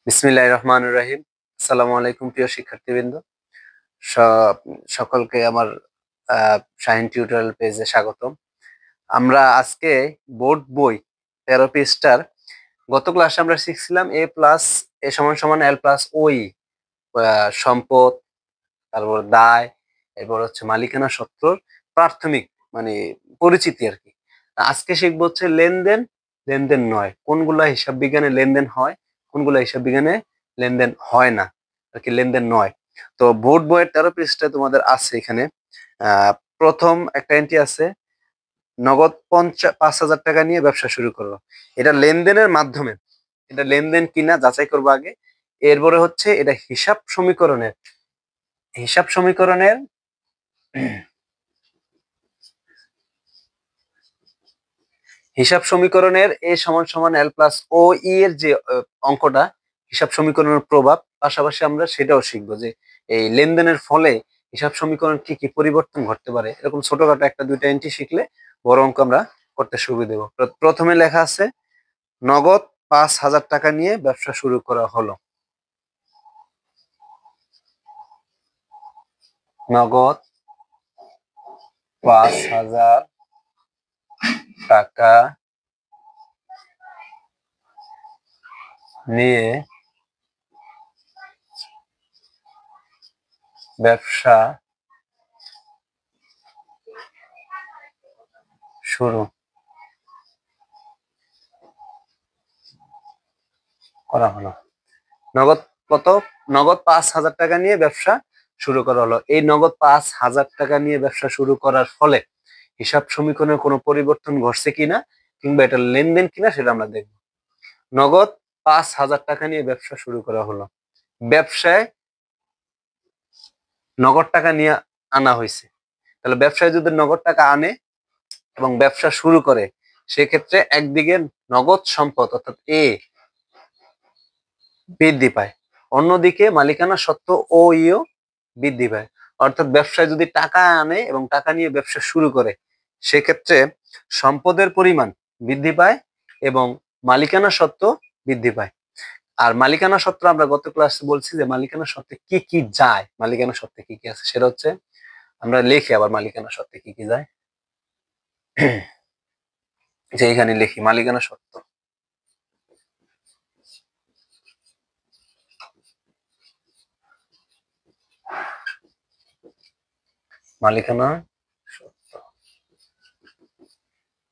বিসমিল্লাহির রহমানির রহিম। আসসালামু আলাইকুম প্রিয় শিক্ষার্থীবৃন্দ। স- সকলকে আমার শাহিন টিউটোরিয়াল পেজে স্বাগতম। আমরা আজকে বোর্ড বই 13 পৃষ্ঠার গত ক্লাসে আমরা শিখছিলাম এ প্লাস এ সমান সমান এল প্লাস ওই সম্পদ, তারপর দায়, এরপর হচ্ছে মালিকানা সত্ত্বর প্রাথমিক মানে পরিচিতি আর কি। আজকে শিখবো হচ্ছে লেনদেন, লেনদেন নয়, কোনগুলা হিসাব বিজ্ঞানে লেনদেন হয়, কোনগুলা হিসাব বিজ্ঞানে লেনদেন হয় না আর কি, লেনদেন নয়। তো বোর্ড বইয়ের 13 পৃষ্ঠায় তোমাদের আছে এখানে প্রথম একটা এন্ট্রি আছে, নগদ 5,000 টাকা নিয়ে ব্যবসা শুরু করো। এটা লেনদেনের মাধ্যমে, এটা লেনদেন কিনা যাচাই করবো আগে। এরপরে হচ্ছে এটা হিসাব সমীকরণের হিসাব সমীকরণের এ সমান সমান এল প্লাস ও ই এর যে অঙ্কটা, হিসাব সমীকরণের প্রভাব, পাশাপাশি আমরা সেটাও শিখবো যে এই লেনদেনের ফলে হিসাব সমীকরণ কি কি পরিবর্তন ঘটতে পারে। এরকম ছোটখাটো একটা দুইটা এন্ট্রি শিখলে বড় অঙ্ক আমরা করতে সুবিধা দেবো। প্রথমে লেখা আছে নগদ 5,000 টাকা নিয়ে ব্যবসা শুরু করা হলো। নগদ 5,000 টাকা নিয়ে ব্যবসা শুরু করা হলো। নগদ কত? নগদ 5,000 টাকা নিয়ে ব্যবসা শুরু করা হলো। এই নগদ 5,000 টাকা নিয়ে ব্যবসা শুরু করার ফলে হিসাব সমীকরণের কোনো পরিবর্তন ঘটছে কিনা কিংবা এটা লেনদেন কিনা সেটা আমরা দেখব। নগদ 5,000 টাকা নিয়ে ব্যবসা শুরু করা হলো। ব্যবসায় নগদ টাকা নিয়ে আনা হয়েছে। তাহলে ব্যবসায় যদি নগদ টাকা আনে এবং ব্যবসা শুরু করে, সেক্ষেত্রে একদিকে নগদ সম্পদ অর্থাৎ এ বৃদ্ধি পায়, অন্যদিকে মালিকানা সত্ত্ব ও ইও বৃদ্ধি পায়। অর্থাৎ ব্যবসায় যদি টাকা আনে এবং টাকা নিয়ে ব্যবসা শুরু করে, সেক্ষেত্রে সম্পদের পরিমাণ বৃদ্ধি পায় এবং মালিকানা সত্ত্ব বৃদ্ধি পায়। আর মালিকানা সত্ত্ব আমরা গত ক্লাসে বলছি যে মালিকানা সত্ত্বে কি কি যায়, মালিকানা সত্ত্বে কি কি আছে সেটা হচ্ছে, আমরা লিখি আবার মালিকানা সত্ত্বে কি কি যায়। যে এখানে লিখি মালিকানা সত্ত্ব। মালিকানা সত্ত্ব,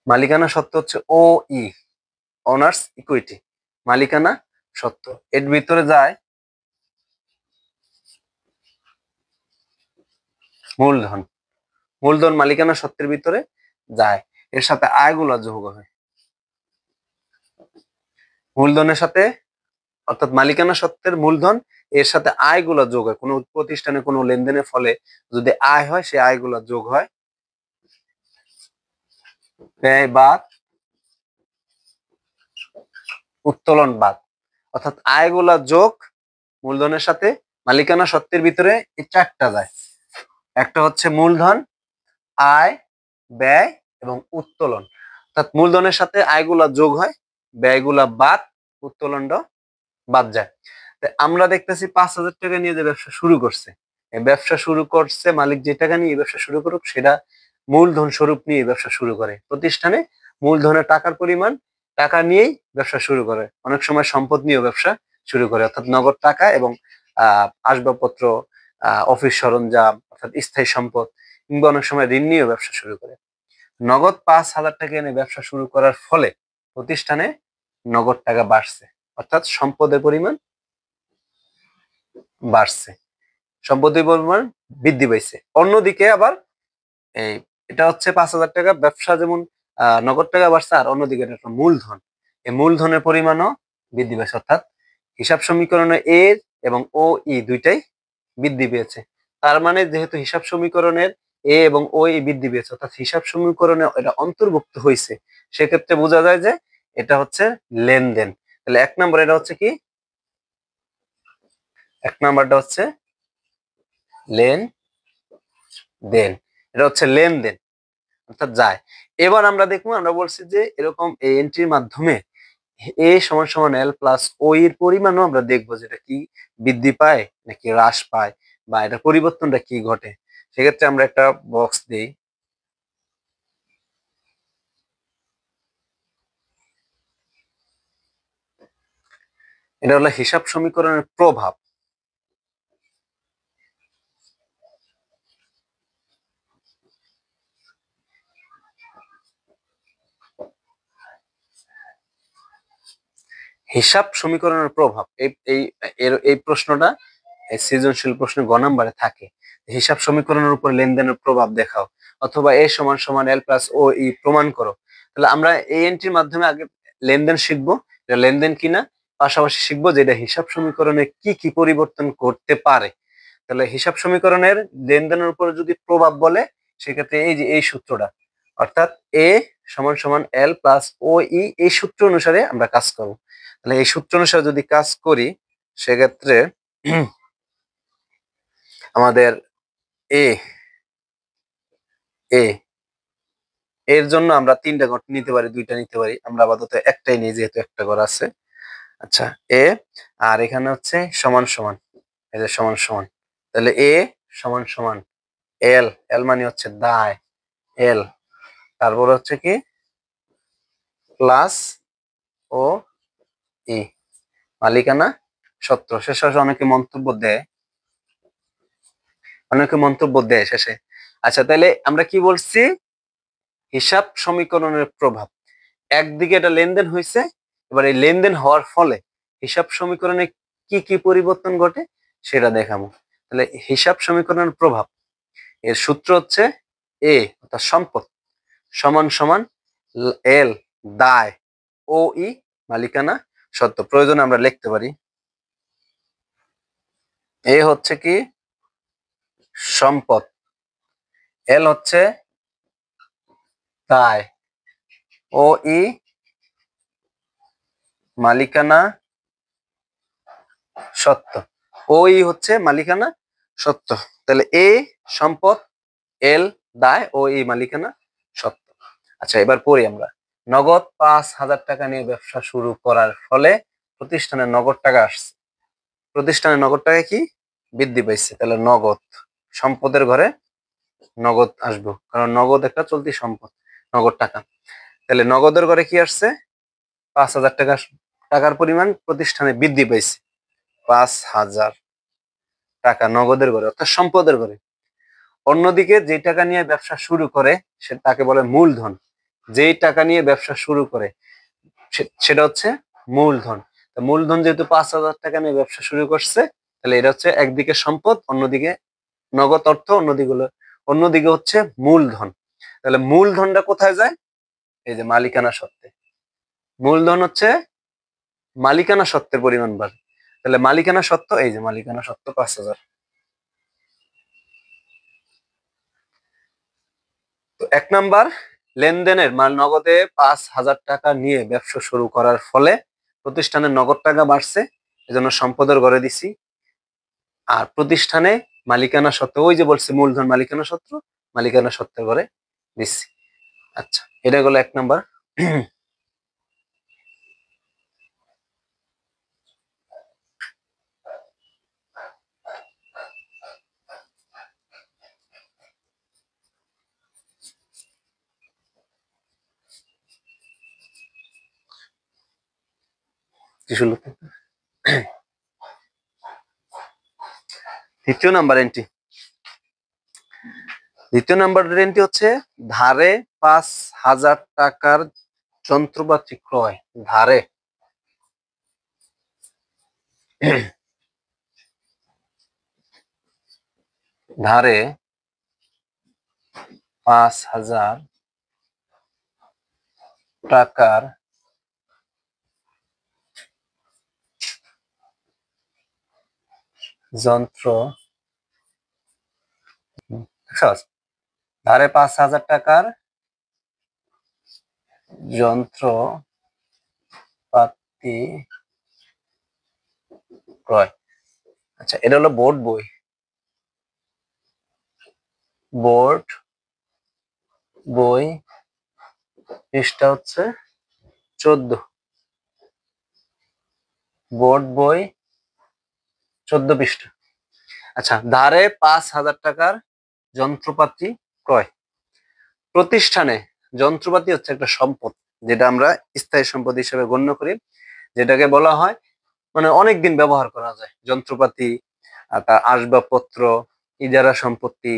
মালিকানা সত্ত্ব হচ্ছে ও ই, অনার্স ইকুইটি, মালিকানা সত্ত্ব। এর ভিতরে যায় মূলধন, মূলধন মালিকানা সত্ত্বের ভিতরে যায়। এর সাথে আয়গুলো যোগ হয়, মূলধনের সাথে অর্থাৎ মালিকানা সত্ত্বের মূলধন এর সাথে আয়গুলো যোগ হয়। কোনো প্রতিষ্ঠানে কোনো লেনদেনের ফলে যদি আয় হয়, সে আয়গুলো যোগ হয়। ব্যয় বাদ উত্তোলন বাদ, অর্থাৎ আয়গুলা যোগ মূলধনের সাথে মালিকানা সত্ত্বের ভিতরে এই চারটা যায়। একটা হচ্ছে মূলধন, আয়, ব্যয় এবং উত্তোলন। অর্থাৎ মূলধনের সাথে আয়গুলা যোগ হয়, ব্যয়গুলা বাদ, উত্তোলনটা বাদ যায়। আমরা দেখতেছি 5,000 টাকা নিয়ে যে ব্যবসা শুরু করছে, এই ব্যবসা শুরু করছে মালিক যে টাকা নিয়ে ব্যবসা শুরু করুক, সেটা মূলধন স্বরূপ নিয়ে ব্যবসা শুরু করে। প্রতিষ্ঠানে মূলধনের টাকার পরিমাণ, টাকা নিয়েই ব্যবসা শুরু করে। অনেক সময় সম্পদ নিয়েও ব্যবসা শুরু করে, অর্থাৎ নগদ টাকা এবং আসবাবপত্র, অফিস সরঞ্জাম অর্থাৎ স্থায়ী সম্পদ, কিংবা অনেক সময় ঋণ নিয়েও ব্যবসা শুরু করে। নগদ 5,000 টাকা এনে ব্যবসা শুরু করার ফলে প্রতিষ্ঠানে নগদ টাকা বাড়ছে, অর্থাৎ সম্পদের পরিমাণ বাড়ছে, সম্পদের পরিমাণ বৃদ্ধি পাইছে। অন্যদিকে আবার এই এটা হচ্ছে 5,000 টাকা ব্যবসা, যেমন নগদ টাকা বাড়ছে, আর অন্যদিকে এটা একটা মূলধন, এই মূলধনের পরিমাণও বৃদ্ধি পাইছে। অর্থাৎ হিসাব সমীকরণে এ এবং ও ই দুইটাই বৃদ্ধি পেয়েছে। তার মানে যেহেতু হিসাব সমীকরণের এ এবং ও ই বৃদ্ধি পেয়েছে, অর্থাৎ হিসাব সমীকরণে এটা অন্তর্ভুক্ত হয়েছে, সেক্ষেত্রে বোঝা যায় যে এটা হচ্ছে লেনদেন। তাহলে এক নম্বর এটা হচ্ছে কি, এক নাম্বারটা হচ্ছে লেনদেন, এটা হচ্ছে লেনদেন অর্থাৎ যায়। এবার আমরা দেখবো, আমরা বলছি যে এরকম এই এন্ট্রির মাধ্যমে এ সমান সমান এল প্লাস ও এর পরিমাণও আমরা দেখবো যেটা কি বৃদ্ধি পায় নাকি হ্রাস পায় বা এটা পরিবর্তনটা কি ঘটে। সেক্ষেত্রে আমরা একটা বক্স দিই। এটা হলো হিসাব সমীকরণের প্রভাব। হিসাব সমীকরণের প্রভাব এই প্রশ্নটা সৃজনশীল প্রশ্নে গ নাম্বারে থাকে। হিসাব সমীকরণের উপর লেনদেনের প্রভাব দেখাও, অথবা এ সমান সমান এল প্লাস ও ই প্রমাণ করো। তাহলে আমরা এই এন্ট্রির মাধ্যমে আগে লেনদেন শিখবো, এটা লেনদেন কিনা, পাশাপাশি শিখবো যে এটা হিসাব সমীকরণে কি কি পরিবর্তন করতে পারে। তাহলে হিসাব সমীকরণের লেনদেনের উপর যদি প্রভাব বলে, সেক্ষেত্রে এই যে এই সূত্রটা, অর্থাৎ এ সমান সমান এল প্লাস ও ই, এই সূত্র অনুসারে আমরা কাজ করব। তাহলে এই সূত্র অনুসারে যদি কাজ করি, সেক্ষেত্রে আমাদের এ এ এর জন্য আমরা তিনটা ঘর নিতে পারি, দুইটা নিতে পারি, আমরা আপাতত একটাই নিই যেহেতু একটা ঘর আছে। আচ্ছা, এ আর এখানে হচ্ছে সমান সমান, এই যে সমান সমান, তাহলে এ সমান সমান এল, এল মানে হচ্ছে দায়, এল, তারপর হচ্ছে কি প্লাস ও ই, মালিকানা সত্ত্ব। শেষে অনেকে মন্তব্য দেয়, অনেকে মন্তব্য দেয় শেষে। আচ্ছা, তাহলে আমরা কি বলছি, হিসাব সমীকরণের প্রভাব, একদিকে এটা লেনদেন হয়েছে, এবার এই লেনদেন হওয়ার ফলে হিসাব সমীকরণে কি কি পরিবর্তন ঘটে সেটা দেখাবো। তাহলে হিসাব সমীকরণের প্রভাব এর সূত্র হচ্ছে এ অর্থাৎ সম্পদ সমান সমান এল দায় ও ই মালিকানা সত্ত্ব। প্রয়োজনে আমরা লিখতে পারি, এ হচ্ছে কি সম্পদ, এল হচ্ছে দায়, ও ই মালিকানা সত্ত্ব, ও ই হচ্ছে মালিকানা সত্ত্ব। তাহলে এ সম্পদ, এল দায়, ও ই মালিকানা সত্ত্ব। আচ্ছা, এবার পড়ি আমরা। নগদ 5,000 টাকা নিয়ে ব্যবসা শুরু করার ফলে প্রতিষ্ঠানে নগদ টাকা আসছে, প্রতিষ্ঠানে নগদ টাকা কি বৃদ্ধি পাইছে। তাহলে নগদ সম্পদের ঘরে নগদ আসবো, কারণ নগদ একটা চলতি সম্পদ, নগদ টাকা। তাহলে নগদের ঘরে কি আসছে, 5,000 টাকা, টাকার পরিমাণ প্রতিষ্ঠানে বৃদ্ধি পাইছে, 5,000 টাকা নগদের ঘরে অর্থাৎ সম্পদের ঘরে। অন্যদিকে যে টাকা নিয়ে ব্যবসা শুরু করে সে তাকে বলে মূলধন, যেই টাকা নিয়ে ব্যবসা শুরু করে সেটা হচ্ছে মূলধন। মূলধন যেহেতু 5,000 টাকা নিয়ে ব্যবসা শুরু করছে, তাহলে এটা হচ্ছে একদিকে সম্পদ, অন্যদিকে নগদ অর্থ, অন্যদিকে হচ্ছে মূলধন। তাহলে মূলধনটা কোথায় যায়, এই যে মালিকানা সত্ত্বে। মূলধন হচ্ছে মালিকানা সত্ত্বের পরিমাণ বাড়ে, তাহলে মালিকানা সত্ত্ব, এই যে মালিকানা সত্ত্ব 5,000। তো 1 নাম্বার, লেনদেনের মাল নগদে 5,000 টাকা নিয়ে ব্যবসা শুরু করার ফলে প্রতিষ্ঠানের নগদ টাকা বাড়ছে, এজন্য সম্পদের ঘরে দিছি। আর প্রতিষ্ঠানে মালিকানা সত্ত্ব, ওই যে বলছে মূলধন মালিকানা সত্ত্ব, মালিকানা সত্ত্বের ঘরে দিচ্ছি। আচ্ছা, এটা গেল 1 নাম্বার। দ্বিতীয় নাম্বার এন্ট্রি, দ্বিতীয় নাম্বার এন্ট্রি হচ্ছে ধারে 5,000 টাকার যন্ত্রপাতি ক্রয়, ধারে ধারে 5,000 টাকার যন্ত্র, ধারে 5,000 টাকার যন্ত্রপাতি ক্রয়। আচ্ছা, এটা হলো বোর্ড বই, বোর্ড বই, পৃষ্ঠা হচ্ছে 14। বোর্ড বই 14 পৃষ্ঠা। আচ্ছা, ধারে 5,000 টাকার যন্ত্রপাতি ক্রয়। প্রতিষ্ঠানে যন্ত্রপাতি হচ্ছে একটা সম্পদ, যেটা আমরা স্থায়ী সম্পদ হিসেবে গণ্য করি, যেটাকে বলা হয় মানে অনেকদিন ব্যবহার করা যায়। যন্ত্রপাতি, তার আসবাবপত্র, ইজারা সম্পত্তি,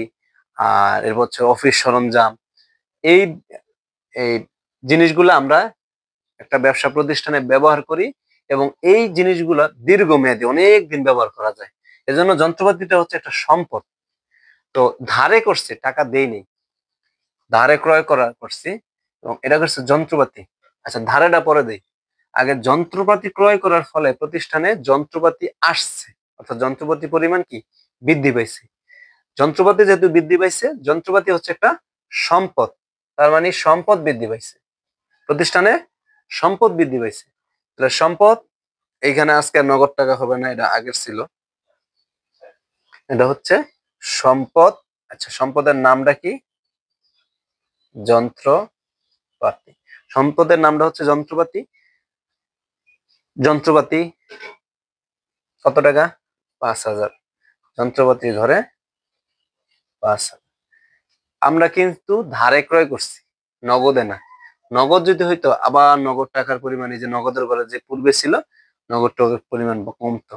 আর এরপর হচ্ছে অফিস সরঞ্জাম। এই এই জিনিসগুলো আমরা একটা ব্যবসা প্রতিষ্ঠানে ব্যবহার করি, এবং এই জিনিসগুলো দীর্ঘমেয়াদী অনেক দিন ব্যবহার করা যায়। এজন্য যন্ত্রপাতিটা হচ্ছে একটা সম্পদ। তো ধারে করছে, টাকা দেয়নি, ধারে ক্রয় করা করছি, এবং এটা করছে যন্ত্রপাতি। আচ্ছা, ধারেটা পরে দেই। আগে যন্ত্রপাতি ক্রয় করার ফলে প্রতিষ্ঠানে যন্ত্রপাতি আসছে, অর্থাৎ যন্ত্রপাতি পরিমাণ কি বৃদ্ধি পাইছে। যন্ত্রপাতি যেহেতু বৃদ্ধি পাইছে, যন্ত্রপাতি হচ্ছে একটা সম্পদ, তার মানে সম্পদ বৃদ্ধি পাইছে, প্রতিষ্ঠানে সম্পদ বৃদ্ধি পাইছে। তাহলে সম্পদ, এইখানে আজকে আর নগদ টাকা হবে না, এটা আগের ছিল, এটা হচ্ছে সম্পদ। আচ্ছা, সম্পদের নামটা কি? যন্ত্রপাতি। সম্পদের নামটা হচ্ছে যন্ত্রপাতি। যন্ত্রপাতি কত টাকা? 5,000। যন্ত্রপাতি ধরে 5,000। আমরা কিন্তু ধারে ক্রয় করছি, নগদে না। নগদ যদি হইতো, আবার নগদ টাকার পরিমাণ, এই যে নগদের ঘরে যে পূর্বে ছিল, নগদ টাকার পরিমাণ কমতো।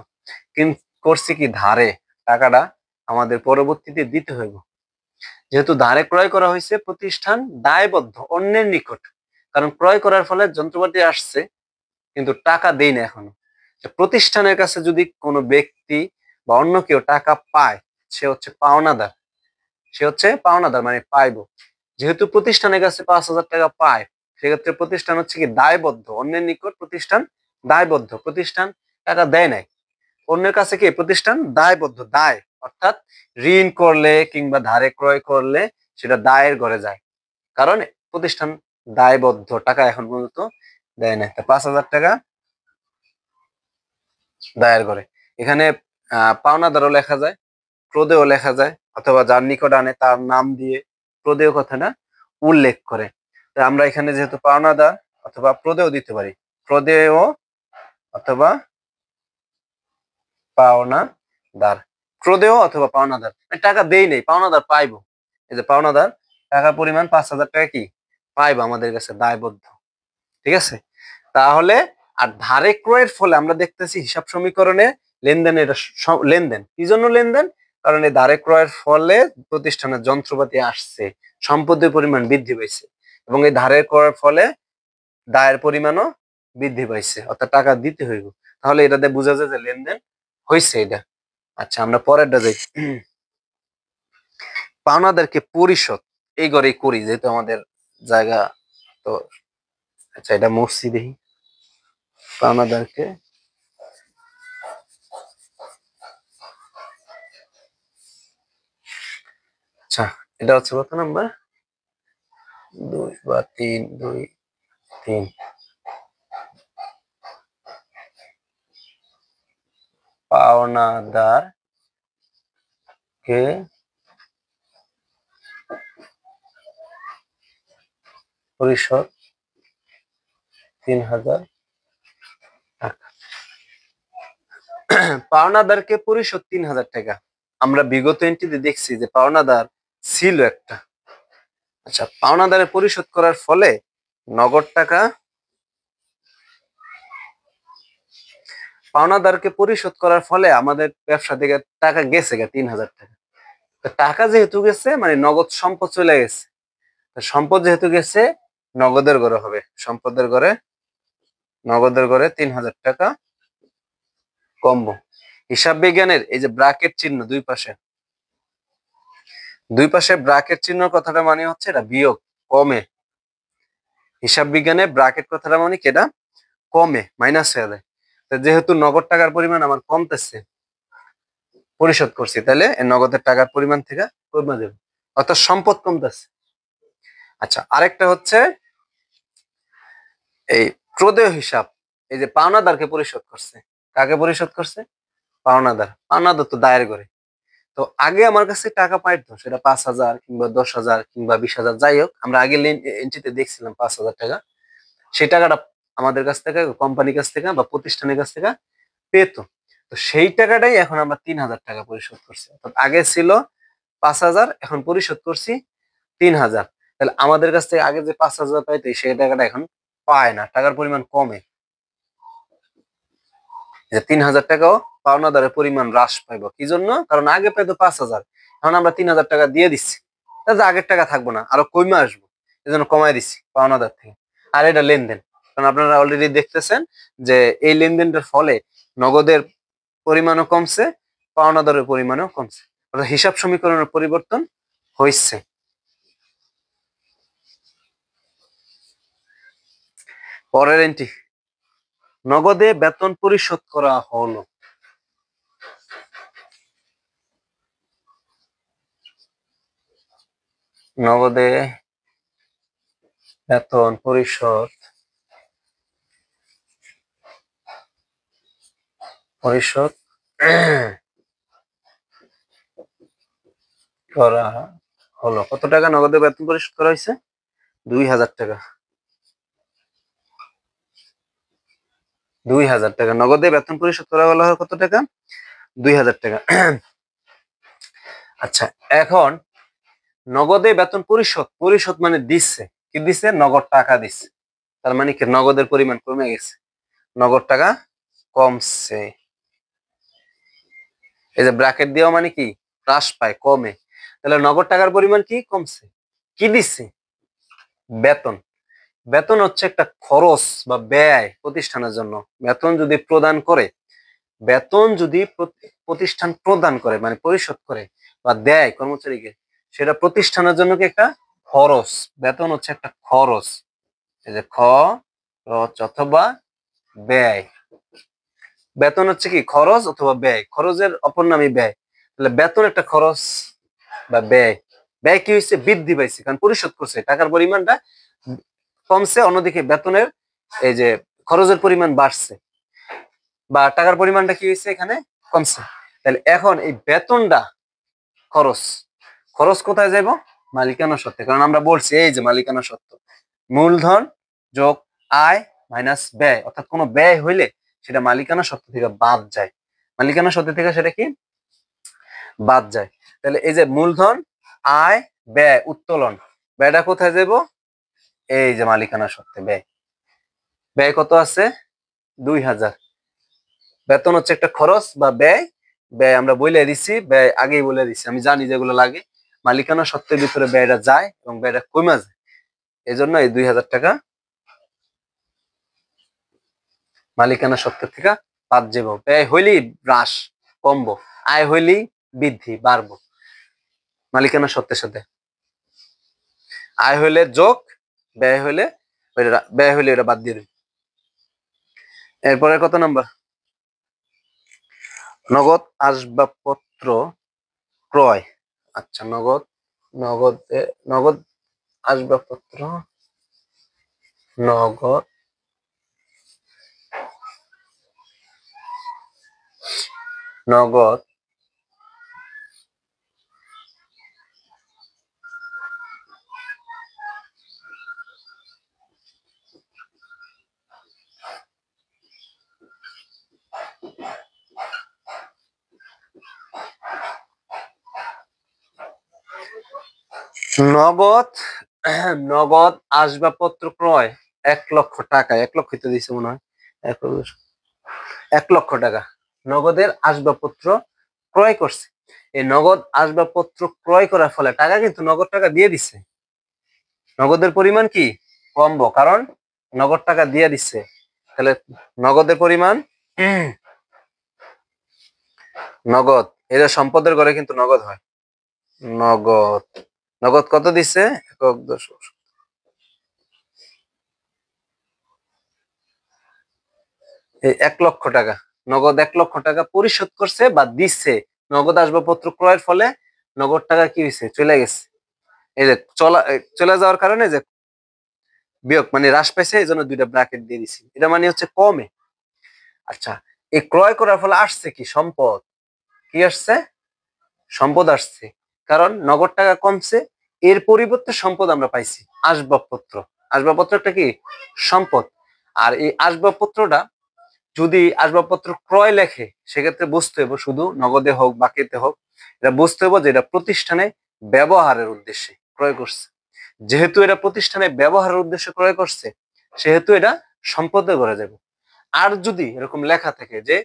কিন্তু করছি কি, ধারে টাকাটা আমাদের পরবর্তীতে দিতে হইব। যেহেতু ধারে ক্রয় করা হয়েছে, প্রতিষ্ঠান দায়বদ্ধ অন্যের নিকট। কারণ ক্রয় করার ফলে যন্ত্রপাতি আসছে, কিন্তু টাকা দেই না এখনো। প্রতিষ্ঠানের কাছে যদি কোনো ব্যক্তি বা অন্য কেউ টাকা পায়, সে হচ্ছে পাওনাদার। সে হচ্ছে পাওনাদার, মানে পাইবো। যেহেতু প্রতিষ্ঠানের কাছে 5,000 টাকা পায়, সেক্ষেত্রে প্রতিষ্ঠান হচ্ছে কি দায়বদ্ধ অন্যের নিকট। প্রতিষ্ঠান দায়বদ্ধ, প্রতিষ্ঠান টাকা দেয় নাই, অন্যের কাছে কি প্রতিষ্ঠান দায়বদ্ধ। দায় অর্থাৎ ঋণ করলে কিংবা ধারে ক্রয় করলে সেটা দায়ের ঘরে যায়, কারণ প্রতিষ্ঠান দায়বদ্ধ, টাকা এখন পর্যন্ত দেয় না। 5,000 টাকা দায়ের ঘরে। এখানে পাওনাদারও লেখা যায়, ক্রোধেও লেখা যায়, অথবা যার নিকট আনে তার নাম দিয়ে প্রদেয় কথাটা উল্লেখ করে। তো আমরা এখানে যেহেতু পাওনাদার অথবা প্রদেয় দিতে পারি, প্রদেয় অথবা পাওনাদার, ক্রোধেয় অথবা পাওনাদার। টাকা দেই নেই, পাওনাদার পাইবো। এই যে পাওনাদার টাকার পরিমাণ 5,000 টাকা কি পাইবো আমাদের কাছে দায়বদ্ধ। ঠিক আছে? তাহলে আর ধারে ক্রয়ের ফলে আমরা দেখতেছি হিসাব সমীকরণে লেনদেন, এটা লেনদেন কি জন্য লেনদেন? কারণ এই ধারে ক্রয়ের ফলে প্রতিষ্ঠানের যন্ত্রপাতি আসছে, সম্পদের পরিমাণ বৃদ্ধি পাইছে, এবং এই ধারে ক্রয়ের ফলে দায়ের পরিমাণও বৃদ্ধি পাইছে, অর্থাৎ টাকা দিতে হইব। তাহলে এটাতে বোঝা যায় যে লেনদেন হয়েছে এটা। আচ্ছা, আমরা পরেরটা যাই। পাওনাদারকে পরিশোধ এই ঘরেই করি, যেহেতু আমাদের জায়গা। তো আচ্ছা, এটা মুছছি দেখি। পাওনাদারকে আচ্ছা, এটা হচ্ছে কত নাম্বার? 2 বা 3, 2, 3। পাওনাদার কে পরিশোধ 3,000 টাকা। পাওনাদারকে পরিশোধ 3,000 টাকা। আমরা বিগত এন্ট্রিতে দেখছি যে পাওনাদার ছিল একটা। আচ্ছা, পাওনাদারে পরিশোধ করার ফলে নগদ টাকা, পাওনাদারকে পরিশোধ করার ফলে আমাদের ব্যবসা থেকে টাকা গেছে 3,000 টাকা। টাকা যেহেতু গেছে, মানে নগদ সম্পদ চলে গেছে। সম্পদ যেহেতু গেছে, নগদের ঘরে হবে। সম্পদের ঘরে, নগদের ঘরে 3,000 টাকা কমবো। হিসাব বিজ্ঞানের এই যে ব্র্যাকেট চিহ্ন দুই পাশে, দুই পাশে ব্র্যাকেট চিহ্ন কথাটা মানে হচ্ছে এটা বিয়োগ, কমে। হিসাব বিজ্ঞানে ব্র্যাকেট কথাটা মানে কি, এটা কমে, মাইনাস হয়ে যায়। যেহেতু নগদ টাকার পরিমাণ আমার কমতেছে, পরিশোধ করছি, তাহলে এই নগদের টাকার পরিমাণ থেকে কমে যাবে, অর্থাৎ সম্পদ কমতেছে। আচ্ছা, আরেকটা হচ্ছে এই ক্রোধেয় হিসাব। এই যে পাওনাদারকে পরিশোধ করছে, কাকে পরিশোধ করছে? পাওনাদার। পাওনাদার তো দায়ের করে। তো আগে আমার কাছে টাকা পাইতো, সেটা 5,000 কিংবা 10,000 কিংবা 20,000, যাই হোক, আমরা আগে এন্ট্রিতে দেখছিলাম 5,000 টাকা। সেই টাকাটা আমাদের কাছ থেকে, কোম্পানির কাছ থেকে বা প্রতিষ্ঠানের কাছ থেকে পেত, তো সেই টাকাটাই এখন আমরা 3,000 টাকা পরিশোধ করছি। অর্থাৎ আগে ছিল 5,000, এখন পরিশোধ করছি 3,000। তাহলে আমাদের কাছ থেকে আগে যে 5,000 পাইতো সেই টাকাটা এখন পায় না, টাকার পরিমাণ কমে। 3,000 টাকাও পাওনাদারের পরিমাণ হ্রাস পাইব। কি জন্য? কারণ আগে পেতো 5,000, এখন আমরা 3,000 টাকা দিয়ে দিচ্ছি, আগের টাকা থাকবো না, আরো কমে আসবো, এই জন্য কমাই দিচ্ছি পাওনাদার থেকে। আর এটা লেনদেন, কারণ আপনারা অলরেডি দেখতেছেন যে এই লেনদেনটার ফলে নগদের পরিমাণও কমছে, পাওনাদারের পরিমাণও কমছে, অর্থাৎ হিসাব সমীকরণের পরিবর্তন হয়েছে। পরের এন্ট্রি, নগদে বেতন পরিশোধ করা হলো। নগদে বেতন পরিশোধ করা হলো। কত টাকা নগদে বেতন পরিশোধ করা হয়েছে? 2,000 টাকা। 2,000 টাকা নগদে বেতন পরিশোধ করা হলো। কত টাকা? 2,000 টাকা। আচ্ছা, এখন নগদে বেতন পরিশোধ মানে দিচ্ছে, কি দিচ্ছে? নগদ টাকা দিচ্ছে। তার মানে কি নগদের পরিমাণ কমে গেছে, নগদ টাকা কমছে। এই যে ব্র্যাকেট দেওয়া মানে কি হ্রাস পায়, কমে। তাহলে নগদ টাকার পরিমাণ কি কমছে? কি দিচ্ছে? বেতন। বেতন হচ্ছে একটা খরচ বা ব্যয় প্রতিষ্ঠানের জন্য। বেতন যদি প্রতিষ্ঠান প্রদান করে মানে পরিশোধ করে বা দেয় কর্মচারীকে, সেটা প্রতিষ্ঠানের জন্য কি একটা খরচ। বেতন হচ্ছে একটা খরচ, এই যে খরচ অথবা ব্যয়। বেতন হচ্ছে কি খরচ অথবা ব্যয়, খরচের অপর নামই ব্যয়। তাহলে বেতন একটা খরচ বা ব্যয়। ব্যয় কি হয়েছে? বৃদ্ধি পাইছে, কারণ পরিশোধ করছে, টাকার পরিমাণটা কমছে, অন্যদিকে বেতনের এই যে খরচের পরিমাণ বাড়ছে বা টাকার পরিমাণটা কি হয়েছে এখানে কমছে। তাহলে এখন এই বেতনটা খরচ কোথায় যাইব? মালিকানা সত্ত্বে। কারণ আমরা বলছি এই যে মালিকানা সত্ত্ব, মূলধন যোগ আয় মাইনাস ব্যয়, অর্থাৎ কোনো ব্যয় হইলে সেটা মালিকানা সত্ত্ব থেকে বাদ যায়। মালিকানা সত্ত্ব থেকে সেটা কি বাদ যায়। তাহলে এই যে মূলধন, আয়, ব্যয়, উত্তোলন, ব্যয়টা কোথায় যাব? এই যে মালিকানা সত্ত্বে ব্যয়। ব্যয় কত আছে? 2,000। বেতন হচ্ছে একটা খরচ বা ব্যয়। ব্যয় আমরা বলে দিচ্ছি, ব্যয় আগেই বলে দিচ্ছি, আমি জানি যেগুলো লাগে। মালিকানা সত্ত্বের ভিতরে ব্যয়টা যায় এবং ব্যয়টা কমে যায়, এই জন্য এই 2,000 টাকা মালিকানা সত্ত্বের থেকে বাদ যাব। ব্যয় হইলেই হ্রাস, কমবো, আয় হইলেই বৃদ্ধি, বাড়বো। মালিকানা সত্ত্বের সাথে আয় হইলে যোগ, ব্যয় হইলে এটা বাদ দিয়ে দিন। এরপরে কত নাম্বার? নগদ আসবাবপত্র ক্রয়। আচ্ছা, নগদ আসবাবপত্র, নগদ নগদ নগদ নগদ আসবাবপত্র ক্রয় 1,00,000 টাকা। 1,00,000 তো দিছে মনে হয়, 1,00,000 টাকা নগদের আসবাবপত্র ক্রয় করছে। এই নগদ আসবাবপত্র ক্রয় করার ফলে টাকা কিন্তু নগদ টাকা দিয়ে দিচ্ছে, নগদের পরিমাণ কি কমবো, কারণ নগদ টাকা দিয়ে দিচ্ছে। তাহলে নগদের পরিমাণ নগদ, এটা সম্পদের ঘরে কিন্তু নগদ হয়। নগদ নগদ কত দিচ্ছে? 1,00,000 টাকা নগদ, 1,00,000 টাকা পরিশোধ করছে বা দিচ্ছে। নগদ আসবাবপত্র ক্রয়ের ফলে নগদ টাকা কি হয়েছে? চলে গেছে। এই যে চলে যাওয়ার কারণে যে বিয়োগ মানে হ্রাস পাইছে, এই জন্য দুইটা ব্র্যাকেট দিয়ে দিছি, এটা মানে হচ্ছে কমে। আচ্ছা, এই ক্রয় করার ফলে আসছে কি? সম্পদ। কি আসছে? সম্পদ আসছে, কারণ নগদ টাকা কমছে, এর পরিবর্তে সম্পদ আমরা পাইছি, আসবাবপত্র। আসবাবপত্র একটা কি সম্পদ। আর এই আসবাবপত্রটা যদি আসবাবপত্র ক্রয় লেখে সেক্ষেত্রে বুঝতে হবে শুধু নগদে হোক বাকিতে হোক, এটা বুঝতে হবে যে এটা প্রতিষ্ঠানে ব্যবহারের উদ্দেশ্যে ক্রয় করছে। যেহেতু এটা প্রতিষ্ঠানে ব্যবহারের উদ্দেশ্যে ক্রয় করছে সেহেতু এটা সম্পদে গড়ে যাবে। আর যদি এরকম লেখা থাকে যে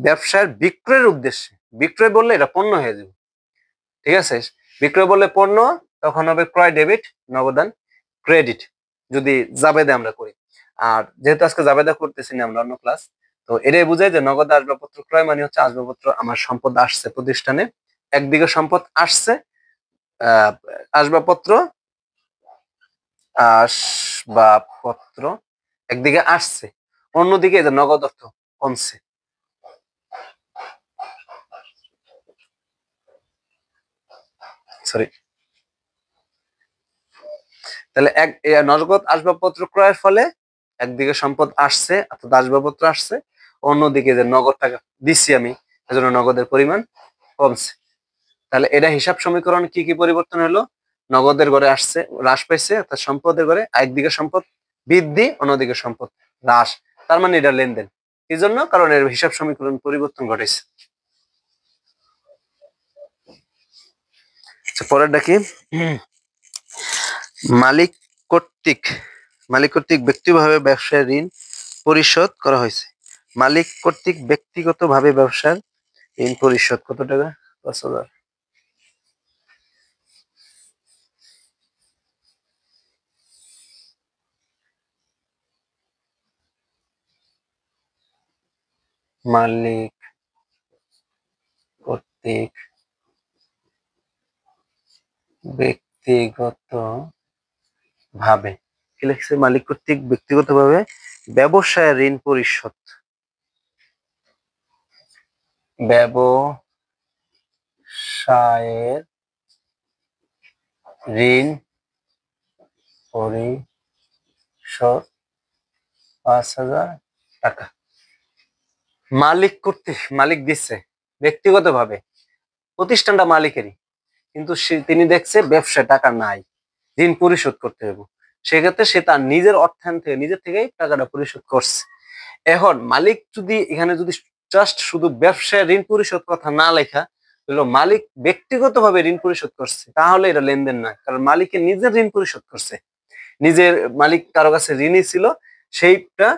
ব্যবসার বিক্রয়ের উদ্দেশ্যে, বিক্রয় বললে এটা পণ্য হয়ে যাবে, ঠিক আছে? বিক্রয় বললে পণ্য, তখন হবে ক্রয় ডেবিট, নগদান ক্রেডিট, যদি জাবেদা আমরা করি। আর যেহেতু আজকে জাবেদা করতেছি না আমরা, অন্য ক্লাস, তো এটাই বুঝায় যে নগদ আসবাবপত্র ক্রয় মানে হচ্ছে আসবাবপত্র আমার সম্পদ আসছে প্রতিষ্ঠানে, একদিকে সম্পদ আসছে, আহ আসবাবপত্র আসবাবপত্র একদিকে আসছে, অন্যদিকে যে নগদ অর্থ কমছে। সরি, তাহলে নগদ আসবাবপত্র ক্রয়ের ফলে একদিকে সম্পদ আসছে অর্থাৎ আসবাবপত্র আসছে, অন্যদিকে যে নগদ টাকা দিচ্ছি আমি এজন্য নগদের পরিমাণ কমছে। তাহলে এটা হিসাব সমীকরণ কি কি পরিবর্তন হলো? নগদের ঘরে আসছে, হ্রাস পাইছে, অর্থাৎ সম্পদের ঘরে একদিকে সম্পদ বৃদ্ধি, অন্যদিকে সম্পদ হ্রাস, তার মানে এটা লেনদেন। কি জন্য? কারণ এর হিসাব সমীকরণ পরিবর্তন ঘটেছে। পরেরটা কি? মালিক কর্তৃক মালিক কর্তৃক ব্যক্তিগতভাবে ব্যবসায় ঋণ পরিশোধ করা হয়েছে। মালিক কর্তৃক ব্যক্তিগতভাবে ব্যবসার ঋণ পরিশোধ কত টাকা? ৫,০০০। মালিক কর্তৃক ব্যক্তিগত ভাবে, কি লিখছে? মালিক কর্তৃক ব্যক্তিগতভাবে ব্যবসায় ঋণ পরিশোধ, ব্যবসায়ের ঋণ পরিশোধ ৫,০০০ টাকা। মালিক কর্তৃক, মালিক দিচ্ছে ব্যক্তিগতভাবে, প্রতিষ্ঠানটা মালিকেরই, কিন্তু তিনি দেখছে ব্যবসায় টাকা নাই, ঋণ পরিশোধ করতে হবে, সেক্ষেত্রে সে তার নিজের অর্থায়ন থেকে নিজের থেকেই টাকাটা পরিশোধ করছে। এখন মালিক যদি এখানে যদি জাস্ট শুধু ব্যবসায় ঋণ পরিশোধ কথা না লেখা, হলো মালিক ব্যক্তিগতভাবে ঋণ পরিশোধ করছে, তাহলে এটা লেনদেন না, কারণ মালিকের নিজের ঋণ পরিশোধ করছে, নিজের মালিক কারো কাছে ঋণই ছিল সেইটা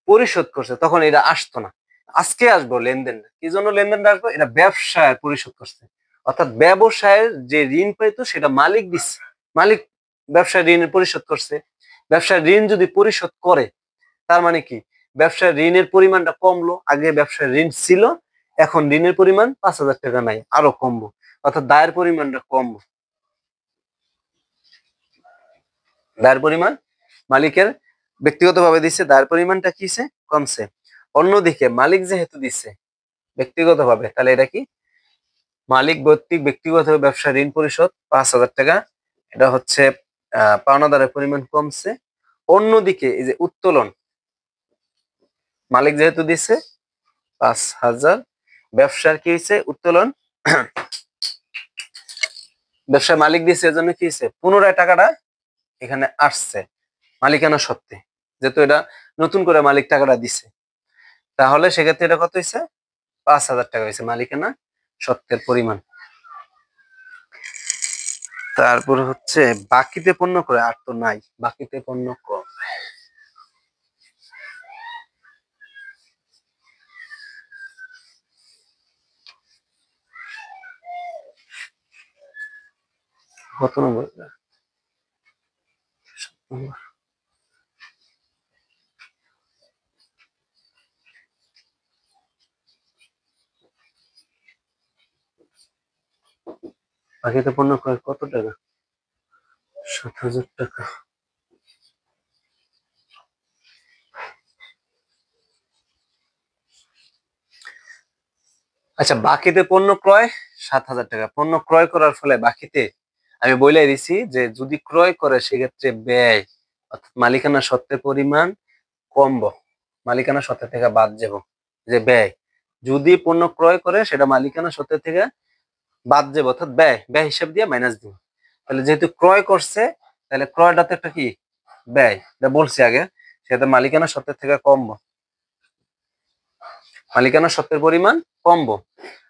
পরিশোধ করছে, তখন এটা আসতো না। আজকে আসবো লেনদেন, কি জন্য লেনদেনটা আসবো? এটা ব্যবসায় পরিশোধ করছে, অর্থাৎ ব্যবসায়ের যে ঋণ পাইতো সেটা মালিক দিচ্ছে, মালিক ব্যবসায় ঋণের পরিশোধ করছে। ব্যবসায় ঋণ যদি পরিশোধ করে তার মানে কি? ব্যবসায় ঋণের পরিমাণটা কমলো, আগে ব্যবসায় ঋণ ছিল, এখন ঋণের পরিমাণ ৫,০০০ টাকা নাই, আরো কমবো, অর্থাৎ দায়ের পরিমাণটা কমবো। দায়ের পরিমাণ মালিকের ব্যক্তিগতভাবে দিচ্ছে, দায়ের পরিমাণটা কিছে? কমছে। অন্যদিকে মালিক যেহেতু দিচ্ছে ব্যক্তিগতভাবে, তাহলে এটা কি? মালিক কর্তৃক ব্যক্তিগতভাবে ব্যবসা ঋণ পরিশোধ ৫,০০০ টাকা, এটা হচ্ছে পাওনাদারের পরিমাণ কমছে। অন্যদিকে এই যে উত্তোলন, মালিক যেহেতু দিচ্ছে ৫,০০০, ব্যবসার কি হয়েছে? উত্তোলন। ব্যবসার মালিক দিচ্ছে, এজন্য কি হয়েছে? পুনরায় টাকাটা এখানে আসছে মালিকানা সত্ত্বে, যেহেতু এটা নতুন করে মালিক টাকাটা দিছে, তাহলে সেক্ষেত্রে এটা কত হয়েছে? ৫,০০০ টাকা হয়েছে মালিকানা সত্ত্বের পরিমাণ। তারপর হচ্ছে বাকিতে পণ্য ক্রয়, আর তো নাই, বাকিতে পণ্য ক্রয় কত নম্বর? বাকিতে পণ্য ক্রয় কত টাকা? ৭,০০০ টাকা। আচ্ছা, বাকিতে পণ্য ক্রয় ৭,০০০ টাকা। পণ্য ক্রয় করার ফলে বাকিতে আমি বলে দিছি যে যদি ক্রয় করে সেক্ষেত্রে ব্যয় অর্থাৎ মালিকানা সত্ত্বের পরিমাণ কমবো, মালিকানা সত্ত্ব থেকে বাদ যাব, যে ব্যয় যদি পণ্য ক্রয় করে সেটা মালিকানা সত্ত্ব থেকে বাদ যাবো, অর্থাৎ ব্যয় ব্যয় হিসাব দিয়ে মাইনাস দিব। তাহলে যেহেতু ক্রয় করছে, তাহলে ক্রয়টা তো একটা কি? ব্যয়, এটা বলছি আগে, সেটা মালিকানা সত্ত্বের থেকে কমবো। মালিকানা সত্ত্বের পরিমাণ কমবো।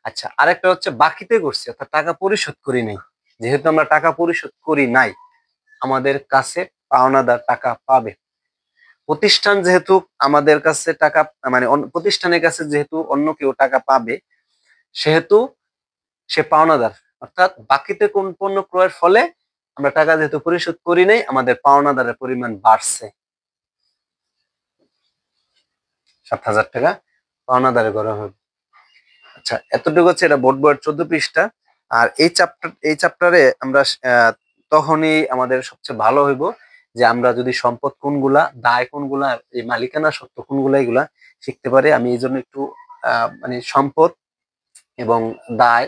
আচ্ছা, আরেকটা হচ্ছে বাকিতে করছি, অর্থাৎ টাকা পরিশোধ করি নাই। যেহেতু আমরা টাকা পরিশোধ করি নাই, আমাদের কাছে পাওনাদার টাকা পাবে। প্রতিষ্ঠান যেহেতু আমাদের কাছে টাকা, মানে প্রতিষ্ঠানের কাছে যেহেতু অন্য কেউ টাকা পাবে, সেহেতু সে পাওনাদার। অর্থাৎ বাকিতে কোন পণ্য ক্রয়ের ফলে আমরা টাকা যেহেতু পরিশোধ করি নাই, আমাদের পাওনাদারের পরিমাণ বাড়ছে। 7,000 টাকা পাওনাদারে করা হবে। আচ্ছা, এতটুকু হচ্ছে এটা বোর্ড বইয়ের 14 পৃষ্ঠা। আর এই চ্যাপ্টারে আমরা তখনই আমাদের সবচেয়ে ভালো হইব যে আমরা যদি সম্পদ কোনগুলা, দায় কোনগুলা, এই মালিকানা সত্ত্ব কোনগুলা, এগুলা শিখতে পারি। আমি এই জন্য একটু মানে সম্পদ এবং দায়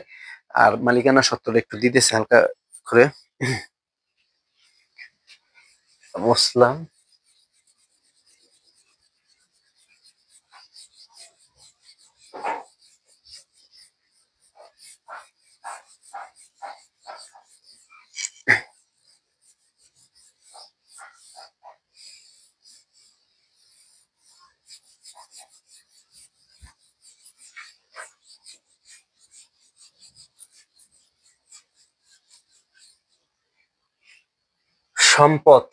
আর মালিকানা সত্ত্বটা একটু দিতেছি হালকা করে বসলাম। সম্পদ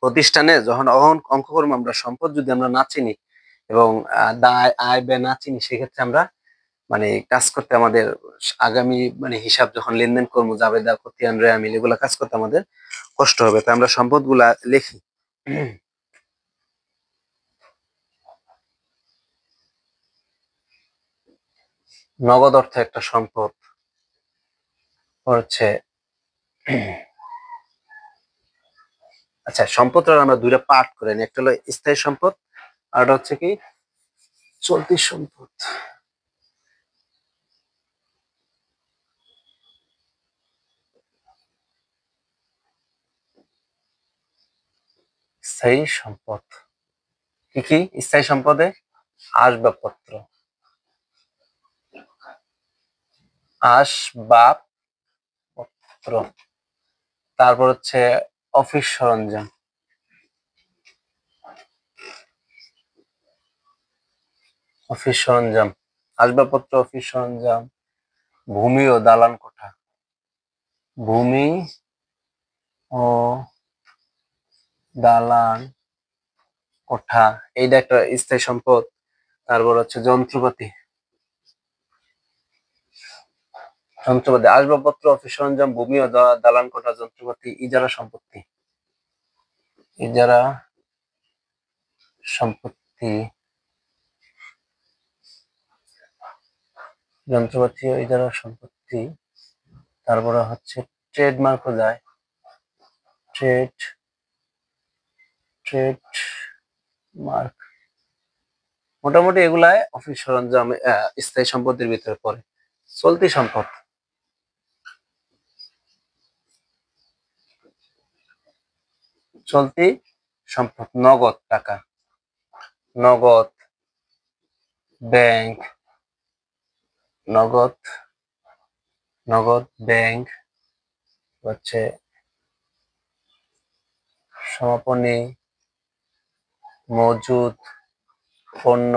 প্রতিষ্ঠানে যখন অঙ্ক করবো, আমরা সম্পদ যদি আমরা না চিনি এবং দায় আয় ব্যয় না চিনি, সেক্ষেত্রে আমরা মানে কাজ করতে আমাদের আগামী মানে হিসাব যখন লেনদেন করবো, জাবেদা খতিয়ান রেয়া মিল, এগুলা কাজ করতে আমাদের কষ্ট হবে। তাই আমরা সম্পদ গুলা লিখি। নগদ অর্থ একটা সম্পদ হচ্ছে। আচ্ছা, সম্পদটা আমরা দুইটা পার্ট করে নিই, একটা হলো স্থায়ী সম্পদ, আর একটা হচ্ছে কি চলতি সম্পদ। স্থায়ী সম্পদ কি কি? স্থায়ী সম্পদে আসবাবপত্র, আসবাবপত্র, তারপর হচ্ছে অফিস সরঞ্জাম, অফিস সরঞ্জাম, আসবাবপত্র, অফিস সরঞ্জাম, ভূমি ও দালান কোঠা, ভূমি ও দালান কোঠা, এইটা একটা স্থায়ী সম্পদ। তারপর হচ্ছে যন্ত্রপাতি, যন্ত্রপাতি, আসবাবপত্র, অফিস সরঞ্জাম, ভূমি ও দালান কোঠা, যন্ত্রপাতি, ইজারা সম্পত্তি, ইজারা সম্পত্তি, যন্ত্রপাতি ও ইজারা সম্পত্তি। তারপরে হচ্ছে ট্রেডমার্কও যায়, ট্রেড ট্রেড মার্ক। মোটামুটি এগুলাই অফিস সরঞ্জাম স্থায়ী সম্পদের ভিতরে পড়ে। চলতি সম্পদ, চলতি সম্পদ নগদ টাকা, নগদ ব্যাংক, নগদ নগদ ব্যাংক হচ্ছে সমাপনী, মজুদ, পণ্য,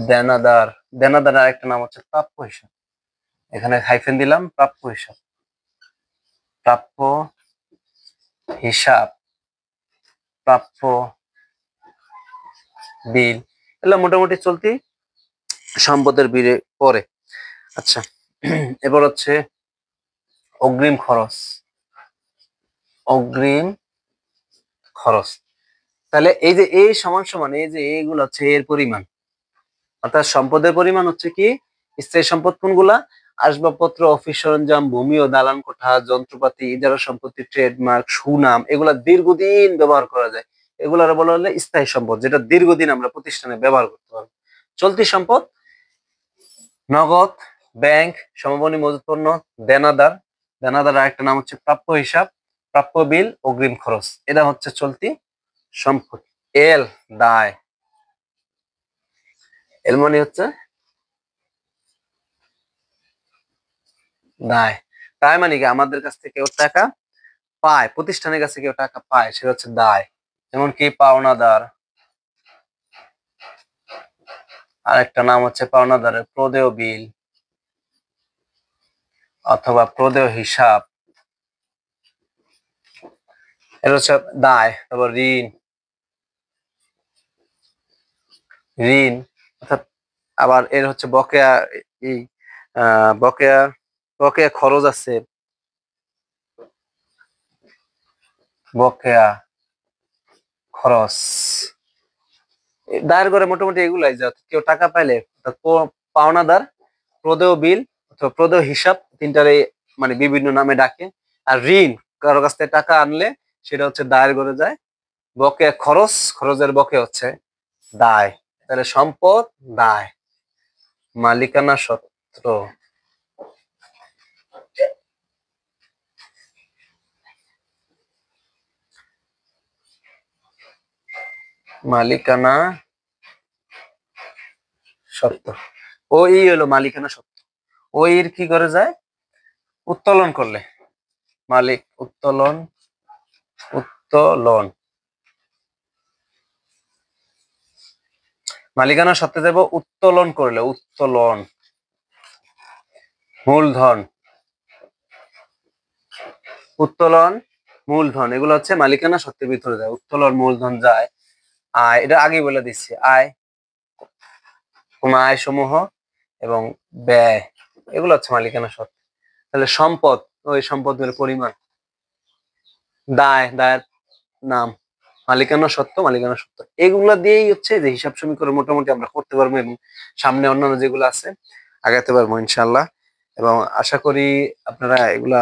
দেনাদার। দেনাদার আরেকটা নাম হচ্ছে প্রাপ্য হিসাব, এখানে হাইফেন দিলাম, প্রাপ্য হিসাব, প্রাপ্য হিসাব, প্রাপ্য বিল, এগুলো মোটামুটি চলতি সম্পদের বিলে পড়ে। আচ্ছা, এবার হচ্ছে অগ্রিম খরচ, অগ্রিম খরচ। তাহলে এই যে এই সমান সমান, এই যে এইগুলো হচ্ছে এর পরিমাণ, অর্থাৎ সম্পদের পরিমাণ হচ্ছে কি, স্থায়ী সম্পদ কোনগুলা, আসবাবপত্র, অফিস সরঞ্জাম, ভূমি ও দালান কোঠা, যন্ত্রপাতি, ইজারা সম্পত্তি, ট্রেডমার্ক, সুনাম, এগুলা দীর্ঘদিন ব্যবহার করা যায়, এগুলার বলা হলে স্থায়ী সম্পদ, যেটা দীর্ঘদিন আমরা প্রতিষ্ঠানে ব্যবহার করতে পারবো। চলতি সম্পদ নগদ ব্যাংক, সমাপনী, মজুত পণ্য, দেনাদার, দেনাদার আরেকটা নাম হচ্ছে প্রাপ্য হিসাব, প্রাপ্য বিল, অগ্রিম খরচ, এটা হচ্ছে চলতি সম্পদ। এল দায়, এল মানে হচ্ছে দায়। দায় মানে কি আমাদের কাছ থেকে কেউ টাকা পায়, প্রতিষ্ঠানের কাছে কেউ টাকা পায়, সেটা হচ্ছে দায়। যেমন কি পাওনাদার, আরেকটা নাম হচ্ছে পাওনাদারের প্রদেয় বিল অথবা প্রদেয় হিসাব, এটা হচ্ছে দায়। তারপর ঋণ, ঋণ অর্থাৎ আবার এর হচ্ছে বকেয়া, এই বকেয়া, বকেয়া খরচ আছে, বকেয়া খরচ। দায়ের করে মোটামুটি এগুলাই, যে কেউ টাকা পাইলে পাওনাদার, প্রদেয় বিল অথবা প্রদেয় হিসাব, তিনটারে মানে বিভিন্ন নামে ডাকে। আর ঋণ কারো কাছ থেকে টাকা আনলে সেটা হচ্ছে দায়ের করে যায়। বকেয়া খরচ, খরচের বকেয়া হচ্ছে দায়। তাহলে সম্পদ, দায়, মালিকানা সত্ত্ব, মালিকানা সত্ত্ব। ওই হলো মালিকানা সত্ত্ব। ওই এর কি করে যায়? উত্তোলন করলে, মালিক উত্তোলন, উত্তোলন, মালিকানা সত্ত্বে দেব উত্তোলন করলে, উত্তোলন, মূলধন, উত্তোলন, মূলধন, এগুলো হচ্ছে মালিকানা সত্ত্বের ভিতরে যায়। উত্তোলন, মূলধন যায়। আয়, এটা আগে বলে দিচ্ছি, আয়, কোন আয় সমূহ এবং ব্যয়, এগুলো হচ্ছে মালিকানা সত্ত্ব। তাহলে সম্পদ, ওই সম্পদের পরিমাণ। দায়, দায়ের নাম, মালিকানা সত্ত্ব, মালিকানা সত্ত্ব, এগুলা দিয়েই হচ্ছে যে হিসাব সমীকরণ মোটামুটি আমরা করতে পারবো এবং সামনে অন্যান্য যেগুলো আছে আগাতে পারবো ইনশাল্লাহ। এবং আশা করি আপনারা এগুলা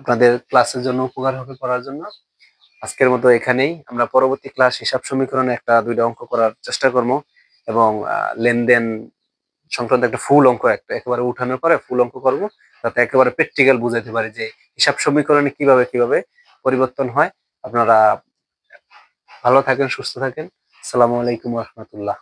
আপনাদের ক্লাসের জন্য উপকার হবে করার জন্য। আজকের মতো এখানেই, আমরা পরবর্তী ক্লাস হিসাব সমীকরণে একটা দুইটা অঙ্ক করার চেষ্টা করবো এবং লেনদেন সংক্রান্ত একটা ফুল অঙ্ক, একটা একেবারে উঠানোর পরে ফুল অঙ্ক করবো, যাতে একেবারে প্র্যাকটিক্যাল বুঝাইতে পারি যে হিসাব সমীকরণে কিভাবে কিভাবে পরিবর্তন হয়। আপনারা ভালো থাকেন, সুস্থ থাকেন। আসসালামু আলাইকুম রহমতুল্লাহ।